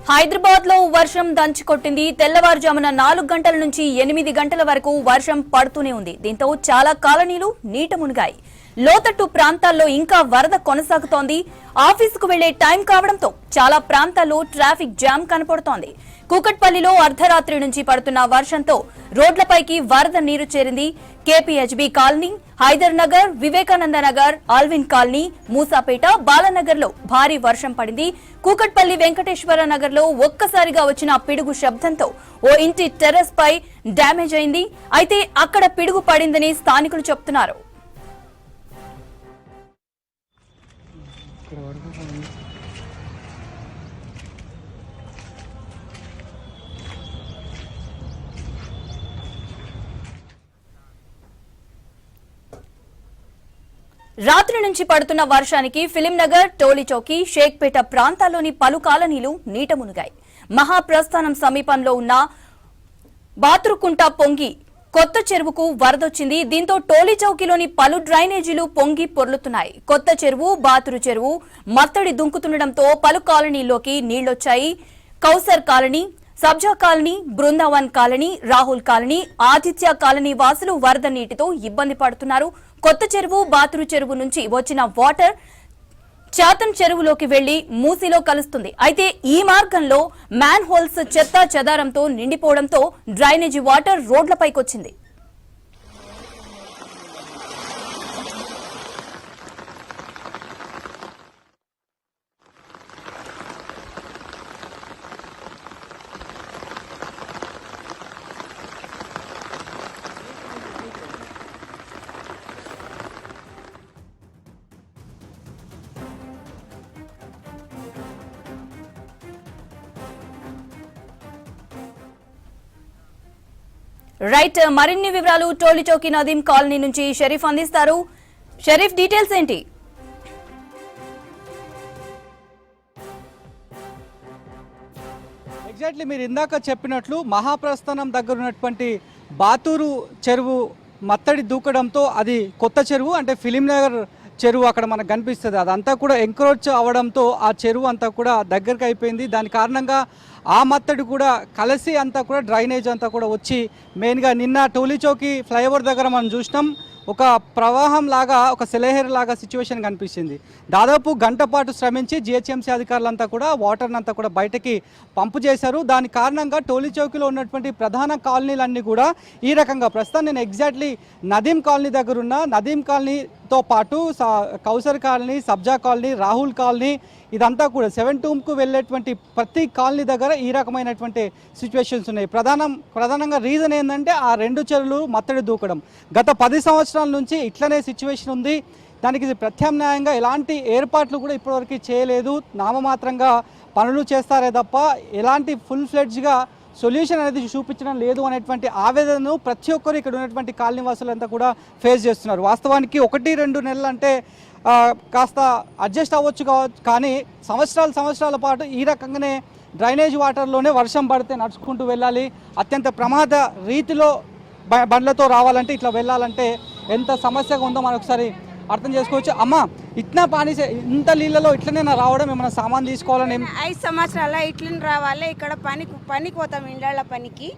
హైదరాబాద్ లో వర్షం దంచుకొట్టింది. తెల్లవారుజామున 4 గంటల నుంచి 8 గంటల వరకు వర్షం పడుతూనే ఉంది. దీంతో చాలా కాలనీలు నీట మునిగాయి. లోతట్టు ప్రాంతాల్లో ఇంకా వరద కొనసాగుతోంది. ఆఫీసుకు వెళ్లే టైం కావడంతో చాలా ప్రాంతాల్లో ట్రాఫిక్ జామ్ కనపడుతోంది. కూకట్పల్లిలో అర్ధరాత్రి నుంచి పడుతున్న వర్షంతో రోడ్లపైకి వరద నీరు చేరింది. KPHB colony, Hyder Nagar, Vivekananda Nagar, Allwyn colony, Moosapet, Balanagar లో భారీ వర్షం పడింది. కూకట్పల్లి వెంకటేశ్వర నగర్ లో ఒక్కసారిగా వచ్చిన పిడుగు శబ్దంతో ఓ ఇంటి టెర్రస్ పై డ్యామేజ్ అయింది. అయితే అక్కడ పిడుగు పడిందని స్థానికులు చెబుతున్నారు. రాత్రి నుంచి పడుతున్న వర్షానికి ఫిలింనగర్, టోలీచౌకి, షేక్పేట ప్రాంతాల్లోని పలు కాలనీలు నీట మునిగాయి. మహాప్రస్థానం సమీపంలో ఉన్న బాతురుకుంట పొంగి కొత్త చెరువుకు వరదొచ్చింది. దీంతో టోలీచౌకిలోని పలు డ్రైనేజీలు పొంగి పొర్లుతున్నాయి. కొత్త చెరువు, బాతురు చెరువు మత్తడి దుంకుతుండటంతో పలు కాలనీల్లోకి నీళ్లొచ్చాయి. Kausar colony, Sabja colony, Brindavan colony, Rahul colony, Aditya colony వాసులు వరద నీటితో ఇబ్బంది పడుతున్నారు. కొత్త చెరువు, బాతురు చెరువు నుంచి వచ్చిన వాటర్ చాతన్ చెరువులోకి వెళ్లి మూసీలో కలుస్తుంది. అయితే ఈ మార్గంలో మ్యాన్ హోల్స్ చెత్తా చెదారంతో నిండిపోవడంతో డ్రైనేజీ వాటర్ రోడ్లపైకొచ్చింది. రైట్, మరిన్ని వివరాలు టోలీచౌకి నదీం కాలనీ నుంచి షరీఫ్ అందిస్తారు. షరీఫ్, డీటెయిల్స్ ఏంటి? ఎగ్జాక్ట్లీ మీరు ఇందాక చెప్పినట్లు మహాప్రస్థానం దగ్గర ఉన్నటువంటి బాతూరు చెరువు మత్తడి దూకడంతో అది కొత్త చెరువు అంటే ఫిలింనగర్ చెరువు అక్కడ మనకు కనిపిస్తుంది. అదంతా కూడా ఎంక్రోచ్ అవ్వడంతో ఆ చెరువు అంతా కూడా దగ్గరికి అయిపోయింది. దాని కారణంగా ఆ మత్తడి కూడా కలిసి అంతా కూడా డ్రైనేజ్ అంతా కూడా వచ్చి మెయిన్గా నిన్న టోలీచౌకి ఫ్లైఓవర్ దగ్గర మనం చూసినాం, ఒక ప్రవాహం లాగా, ఒక సెలహేర్ లాగా సిచ్యువేషన్ కనిపించింది. దాదాపు గంట పాటు శ్రమించి జిహెచ్ఎంసీ అధికారులంతా కూడా వాటర్ని అంతా కూడా బయటకి పంపు చేశారు. దాని కారణంగా టోలీచౌకిలో ఉన్నటువంటి ప్రధాన కాలనీలన్నీ కూడా ఈ రకంగా, ప్రస్తుతం నేను ఎగ్జాక్ట్లీ నదీం కాలనీ దగ్గర ఉన్న నదీం కాలనీతో పాటు Kausar colony, Sabja colony, Rahul colony, ఇదంతా కూడా 7 టూమ్కు వెళ్ళేటువంటి ప్రతి కాలనీ దగ్గర ఈ రకమైనటువంటి సిచ్యువేషన్స్ ఉన్నాయి. ప్రధానంగా రీజన్ ఏంటంటే ఆ రెండు చెరువులు మత్తడి దూకడం. గత 10 సంవత్సరాల నుంచి ఇట్లనే సిచ్యువేషన్ ఉంది. దానికి ప్రత్యామ్నాయంగా ఎలాంటి ఏర్పాట్లు కూడా ఇప్పటివరకు చేయలేదు. నామమాత్రంగా పనులు చేస్తారే తప్ప ఎలాంటి ఫుల్ ఫ్లెడ్జ్గా సొల్యూషన్ అనేది చూపించడం లేదు అనేటువంటి ఆవేదనను ప్రతి ఒక్కరు ఇక్కడ ఉన్నటువంటి కాలనీ వాసులంతా కూడా ఫేస్ చేస్తున్నారు. వాస్తవానికి 1-2 నెలలు అంటే కాస్త అడ్జస్ట్ అవ్వచ్చు కానీ సంవత్సరాల పాటు ఈ రకంగానే డ్రైనేజ్ వాటర్లోనే వర్షం పడితే నడుచుకుంటూ వెళ్ళాలి. అత్యంత ప్రమాద రీతిలో బండ్లతో రావాలంటే, ఇట్లా వెళ్ళాలంటే ఎంత సమస్యగా ఉందో మనం ఒకసారి అర్థం చేసుకోవచ్చు. అమ్మ, ఇట్లా ఇంత నీళ్ళలో ఇట్లనే రావడం, ఏమైనా సామాన్ తీసుకోవాలని 5 సంవత్సరాల ఇట్లని రావాలి. ఇక్కడ పనికి పోతాం, ఇండ్ల పనికి.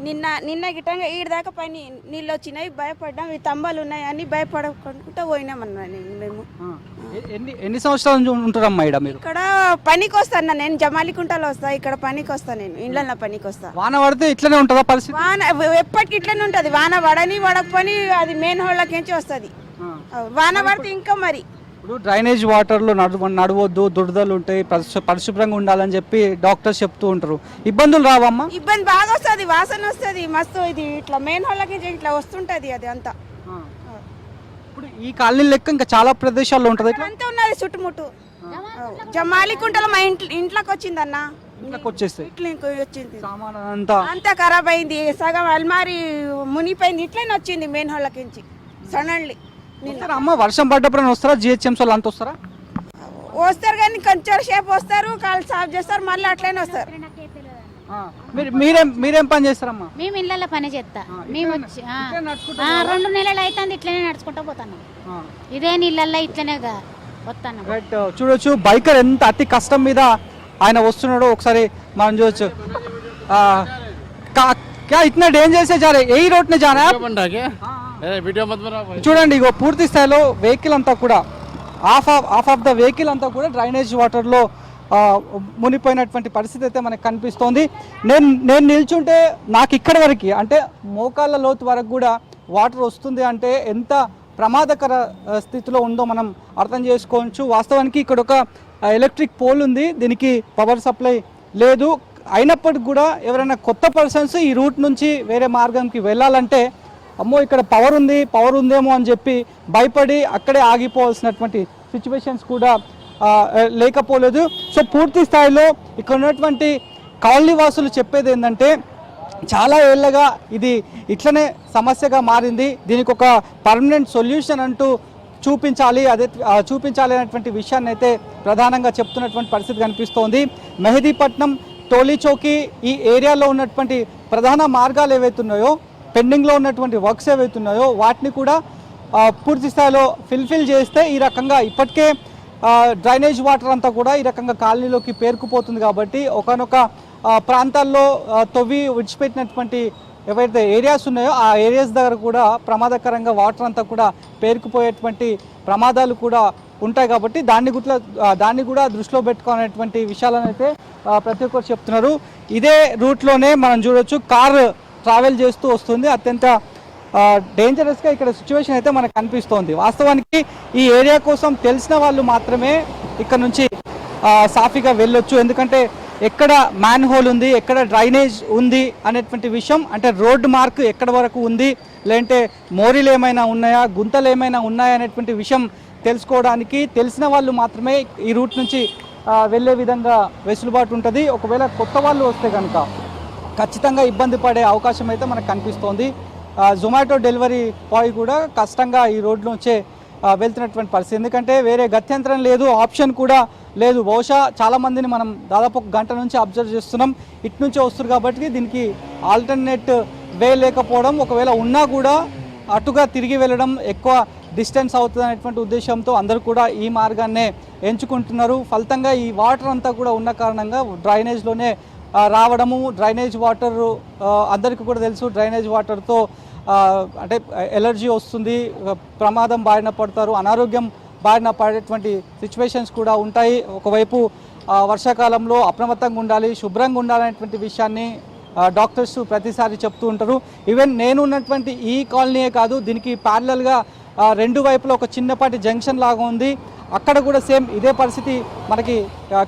నిన్న గిట్టంగా ఈడదాకా పని నీళ్ళు వచ్చినాయి, భయపడ్డాం. ఈ తంబాలు ఉన్నాయని భయపడకుండా పోయినామన్నా. మేము ఎన్ని సంవత్సరాల నుంచి ఉంటున్నామ్మా ఇక్కడ? మీరు ఇక్కడ పనికి వస్తాను, నేను జమాలికుంటలో వస్తా. ఇక్కడ పనికి వస్తా, నేను ఇండ్ల పనికి వస్తా. వాన పడితే ఇట్లనే ఉంటుందా పరిస్థితి? వాన ఎప్పటికి ఇట్లనే ఉంటుంది. వాన పడకపోని అది మెయిన్ హోళ్ళకించి వస్తుంది. వాన పడితే ఇంకా మరి ఇప్పుడు డ్రైనేజ్ వాటర్లో నడవద్దు, దురదలు ఉంటాయి, పరిశుభ్రంగా ఉండాలని చెప్పి డాక్టర్స్ చెప్తూ ఉంటారు. ఇబ్బందులు రావమ్మా? ఇబ్బంది బాగా వస్తుంది, వాసన వస్తుంది మస్తు. ఇది ఇట్లా మెయిన్ హోళ్ళకి ఇట్లా వస్తుంటది అది అంతా. ఇప్పుడు ఈ కాలనీ లెక్క ఇంకా చాలా ప్రదేశాల్లో ఉంటుంది, అంతా ఉన్నది చుట్టుముట్టు. జమాలికుంటలో మా ఇంట్లోకి వచ్చింది అన్న, ఇంట్లోకి వచ్చేస్తే వచ్చింది. సామాన్ అంతా ఖరాబ్ అయింది, సగం అల్మారి మునిగిపోయింది. ఇట్లనే వచ్చింది మెయిన్ హోళ్ళకి సడన్లీ. అమ్మ, వర్షం పడ్డప్పుడు వస్తారా జిహెచ్ఎంసీ వాళ్ళు అంత వస్తారా? వస్తారు కానీ కొంచెం సేపు వస్తారు, కాళ్ళు సాఫ్ చేస్తారు, మళ్ళీ అట్లనే వస్తారు. మీరేం పని చేస్తారమ్మా? మేము ఇళ్ళల్లో పని చేస్తా. మేము వచ్చి 2 నెలలు అవుతుంది ఇట్లనే నడుచుకుంటూ పోతాను. ఇదే నీళ్ళల్లో ఇట్లనే వస్తాను. చూడొచ్చు బైకర్ ఎంత అతి కష్టం మీద ఆయన వస్తున్నాడో ఒకసారి మనం చూడొచ్చు. क्या इतना डेंजर से जा रहे, यही रोड ने जाना है చూడండి. ఇగో పూర్తి స్థాయిలో వెహికల్ అంతా కూడా హాఫ్ ఆఫ్ ద వెహికల్ అంతా కూడా డ్రైనేజ్ వాటర్లో మునిపోయినటువంటి పరిస్థితి అయితే మనకు కనిపిస్తోంది. నేను నిల్చుంటే నాకు ఇక్కడ వరకు అంటే మోకాళ్ళ లోతు వరకు కూడా వాటర్ వస్తుంది అంటే ఎంత ప్రమాదకర స్థితిలో ఉందో మనం అర్థం చేసుకోవచ్చు. వాస్తవానికి ఇక్కడ ఒక ఎలక్ట్రిక్ పోల్ ఉంది, దీనికి పవర్ సప్లై లేదు. అయినప్పటికీ కూడా ఎవరైనా కొత్త పర్సన్స్ ఈ రూట్ నుంచి వేరే మార్గంకి వెళ్ళాలంటే అమ్మో ఇక్కడ పవర్ ఉందేమో అని చెప్పి భయపడి అక్కడే ఆగిపోవాల్సినటువంటి సిచ్యువేషన్స్ కూడా లేకపోలేదు. సో పూర్తి స్థాయిలో ఇక్కడ ఉన్నటువంటి కాలనీ వాసులు చెప్పేది ఏంటంటే చాలా ఏళ్ళగా ఇది ఇట్లనే సమస్యగా మారింది, దీనికి ఒక పర్మనెంట్ సొల్యూషన్ అంటూ చూపించాలి అనేటువంటి విషయాన్ని అయితే ప్రధానంగా చెప్తున్నటువంటి పరిస్థితి కనిపిస్తోంది. మెహదీపట్నం, టోలీచౌకీ ఈ ఏరియాలో ఉన్నటువంటి ప్రధాన మార్గాలు ఏవైతున్నాయో, పెండింగ్లో ఉన్నటువంటి వర్క్స్ ఏవైతున్నాయో వాటిని కూడా పూర్తి స్థాయిలో ఫిల్ఫిల్ చేస్తే ఈ రకంగా ఇప్పటికే డ్రైనేజ్ వాటర్ అంతా కూడా ఈ రకంగా కాలనీలోకి పేరుకుపోతుంది. కాబట్టి ఒకనొక ప్రాంతాల్లో తవ్వి విడిచిపెట్టినటువంటి ఏవైతే ఏరియాస్ ఉన్నాయో ఆ ఏరియాస్ దగ్గర కూడా ప్రమాదకరంగా వాటర్ అంతా కూడా పేరుకుపోయేటువంటి ప్రమాదాలు కూడా ఉంటాయి. కాబట్టి దాన్ని కూడా దృష్టిలో పెట్టుకునేటువంటి విషయాలను అయితే ప్రతి ఒక్కరు చెప్తున్నారు. ఇదే రూట్లోనే మనం చూడొచ్చు కారు ట్రావెల్ చేస్తూ వస్తుంది. అత్యంత డేంజరస్గా ఇక్కడ సిచ్యువేషన్ అయితే మనకు కనిపిస్తోంది. వాస్తవానికి ఈ ఏరియా కోసం తెలిసిన వాళ్ళు మాత్రమే ఇక్కడ నుంచి సాఫీగా వెళ్ళొచ్చు. ఎందుకంటే ఎక్కడ మ్యాన్ హోల్ ఉంది, ఎక్కడ డ్రైనేజ్ ఉంది అనేటువంటి విషయం, అంటే రోడ్డు మార్క్ ఎక్కడ వరకు ఉంది, లేదంటే మోరీలు ఏమైనా ఉన్నాయా, గుంతలు ఏమైనా ఉన్నాయా అనేటువంటి విషయం తెలుసుకోవడానికి తెలిసిన వాళ్ళు మాత్రమే ఈ రూట్ నుంచి వెళ్ళే విధంగా వెసులుబాటు ఉంటుంది. ఒకవేళ కొత్త వాళ్ళు వస్తే కనుక ఖచ్చితంగా ఇబ్బంది పడే అవకాశం అయితే మనకు కనిపిస్తోంది. జొమాటో డెలివరీ బాయ్ కూడా కష్టంగా ఈ రోడ్లోంచే వెళ్తున్నటువంటి పరిస్థితి, ఎందుకంటే వేరే గత్యంతరం లేదు, ఆప్షన్ కూడా లేదు. బహుశా చాలామందిని మనం దాదాపు ఒక గంట నుంచి అబ్జర్వ్ చేస్తున్నాం, ఇటు నుంచే వస్తారు కాబట్టి దీనికి ఆల్టర్నేట్ వే లేకపోవడం, ఒకవేళ ఉన్నా కూడా అటుగా తిరిగి వెళ్ళడం ఎక్కువ డిస్టెన్స్ అవుతుంది అనేటువంటి ఉద్దేశంతో అందరూ కూడా ఈ మార్గాన్నే ఎంచుకుంటున్నారు. ఫలితంగా ఈ వాటర్ అంతా కూడా ఉన్న కారణంగా డ్రైనేజ్లోనే రావడము, డ్రైనేజ్ వాటర్ అందరికీ కూడా తెలుసు, డ్రైనేజ్ వాటర్తో అంటే ఎలర్జీ వస్తుంది, ప్రమాదం బారిన పడతారు, అనారోగ్యం బారిన పడేటువంటి సిచ్యువేషన్స్ కూడా ఉంటాయి. ఒకవైపు వర్షాకాలంలో అప్రమత్తంగా ఉండాలి, శుభ్రంగా ఉండాలనేటువంటి విషయాన్ని డాక్టర్స్ ప్రతిసారి చెప్తూ ఉంటారు. ఈవెన్ నేను ఉన్నటువంటి ఈ కాలనీయే కాదు, దీనికి ప్యారలల్గా రెండు వైపులా ఒక చిన్నపాటి జంక్షన్ లాగా ఉంది, అక్కడ కూడా సేమ్ ఇదే పరిస్థితి మనకి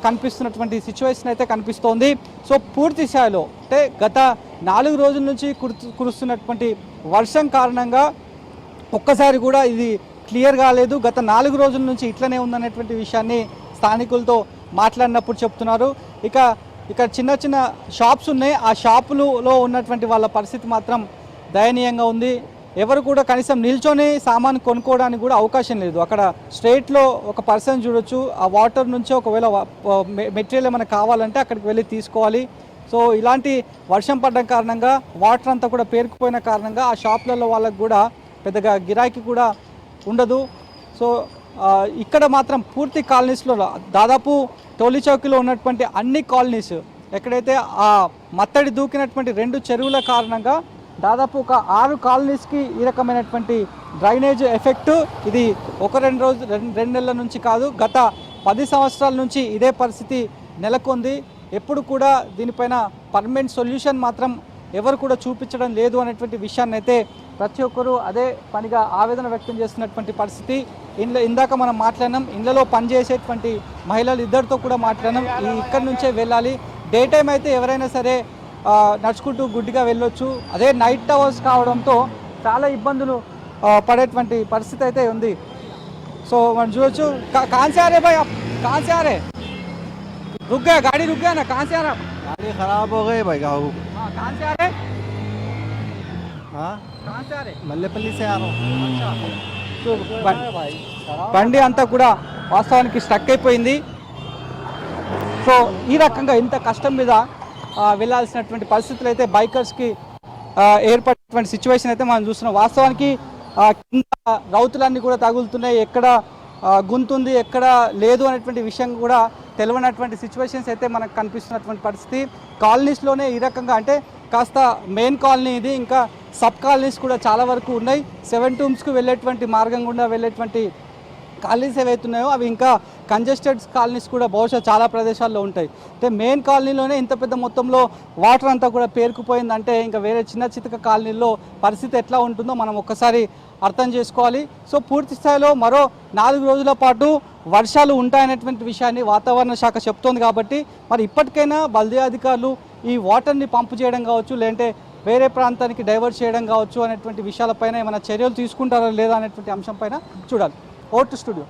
కనిపిస్తున్నటువంటి సిచ్యువేషన్ అయితే కనిపిస్తోంది. సో పూర్తి స్థాయిలో అంటే గత 4 రోజుల నుంచి కురుస్తున్నటువంటి వర్షం కారణంగా ఒక్కసారి కూడా ఇది క్లియర్ కాలేదు. గత 4 రోజుల నుంచి ఇట్లనే ఉందనేటువంటి విషయాన్ని స్థానికులతో మాట్లాడినప్పుడు చెప్తున్నారు. ఇక చిన్న షాప్స్ ఉన్నాయి, ఆ షాపులలో ఉన్నటువంటి వాళ్ళ పరిస్థితి మాత్రం దయనీయంగా ఉంది. ఎవరు కూడా కనీసం నిల్చొని సామాన్ కొనుక్కోవడానికి కూడా అవకాశం లేదు. అక్కడ స్ట్రైట్లో ఒక పర్సన్ చూడొచ్చు, ఆ వాటర్ నుంచి ఒకవేళ మెటీరియల్ ఏమైనా కావాలంటే అక్కడికి వెళ్ళి తీసుకోవాలి. సో ఇలాంటి వర్షం పడడం కారణంగా వాటర్ అంతా కూడా పేరుకుపోయిన కారణంగా ఆ షాప్లలో వాళ్ళకు కూడా పెద్దగా గిరాకీ కూడా ఉండదు. సో ఇక్కడ మాత్రం పూర్తి కాలనీస్లో దాదాపు టోలీచౌకీలో ఉన్నటువంటి అన్ని కాలనీస్ ఎక్కడైతే ఆ మత్తడి దూకినటువంటి 2 చెరువుల కారణంగా దాదాపు ఒక 6 కాలనీస్కి ఈ రకమైనటువంటి డ్రైనేజ్ ఎఫెక్ట్. ఇది 2 నెలల నుంచి కాదు, గత 10 సంవత్సరాల నుంచి ఇదే పరిస్థితి నెలకొంది. ఎప్పుడు కూడా దీనిపైన పర్మనెంట్ సొల్యూషన్ మాత్రం ఎవరు కూడా చూపించడం లేదు అనేటువంటి విషయాన్ని అయితే ప్రతి ఒక్కరూ అదే పనిగా ఆవేదన వ్యక్తం చేస్తున్నటువంటి పరిస్థితి. ఇందాక మనం మాట్లాడినాం, ఇళ్లలో పనిచేసేటువంటి మహిళలు ఇద్దరితో కూడా మాట్లాడినాం, ఇక్కడి నుంచే వెళ్ళాలి. డే టైం అయితే ఎవరైనా సరే నడుచుకుంటూ గుడ్డిగా వెళ్ళొచ్చు, అదే నైట్ అవర్స్ కావడంతో చాలా ఇబ్బందులు పడేటువంటి పరిస్థితి అయితే ఉంది. సో మనం చూడొచ్చు. కాన్ సే ఆ రే భాయ్, కాన్ సే ఆ రే? रुक गया, गाड़ी रुक गया ना, कहाँ से आ रहा? गाड़ी खराब हो गई भाई। गाँव कहाँ से आ रहे? हाँ, कहाँ से आ रहे? मल्लेपल्ली से आ रहा हूँ। अच्छा, సో బండి అంతా కూడా వాస్తవానికి స్టక్ అయిపోయింది. సో ఈ రకంగా ఇంత కష్టం మీద వెళ్ళాల్సినటువంటి పరిస్థితులు అయితే బైకర్స్కి ఏర్పడినటువంటి సిచ్యువేషన్ అయితే మనం చూస్తున్నాం. వాస్తవానికి కింద రౌతులన్నీ కూడా తగులుతున్నాయి, ఎక్కడ గుంతుంది ఎక్కడ లేదు అనేటువంటి విషయం కూడా తెలియనటువంటి సిచ్యువేషన్స్ అయితే మనకు కనిపిస్తున్నటువంటి పరిస్థితి. కాలనీస్లోనే ఈ రకంగా అంటే కాస్త మెయిన్ కాలనీ ఇది, ఇంకా సబ్ కాలనీస్ కూడా చాలా వరకు ఉన్నాయి. 7 టూమ్స్కు వెళ్ళేటువంటి మార్గం గుండా వెళ్ళేటువంటి కాలనీస్ ఏవైతున్నాయో అవి ఇంకా కంజెస్టెడ్ కాలనీస్ కూడా బహుశా చాలా ప్రదేశాల్లో ఉంటాయి. అంటే మెయిన్ కాలనీలోనే ఇంత పెద్ద మొత్తంలో వాటర్ అంతా కూడా పేరుకుపోయిందంటే ఇంకా వేరే చిన్న చితక కాలనీల్లో పరిస్థితి ఎట్లా ఉంటుందో మనం ఒక్కసారి అర్థం చేసుకోవాలి. సో పూర్తి స్థాయిలో మరో 4 రోజుల పాటు వర్షాలు ఉంటాయనేటువంటి విషయాన్ని వాతావరణ శాఖ చెప్తోంది. కాబట్టి మరి ఇప్పటికైనా బల్దియా అధికారులు ఈ వాటర్ని పంపు చేయడం కావచ్చు, లేదంటే వేరే ప్రాంతానికి డైవర్ట్ చేయడం కావచ్చు అనేటువంటి విషయాలపైన ఏమైనా చర్యలు తీసుకుంటారో లేదా అనేటువంటి అంశంపైన చూడాలి. Vote studio.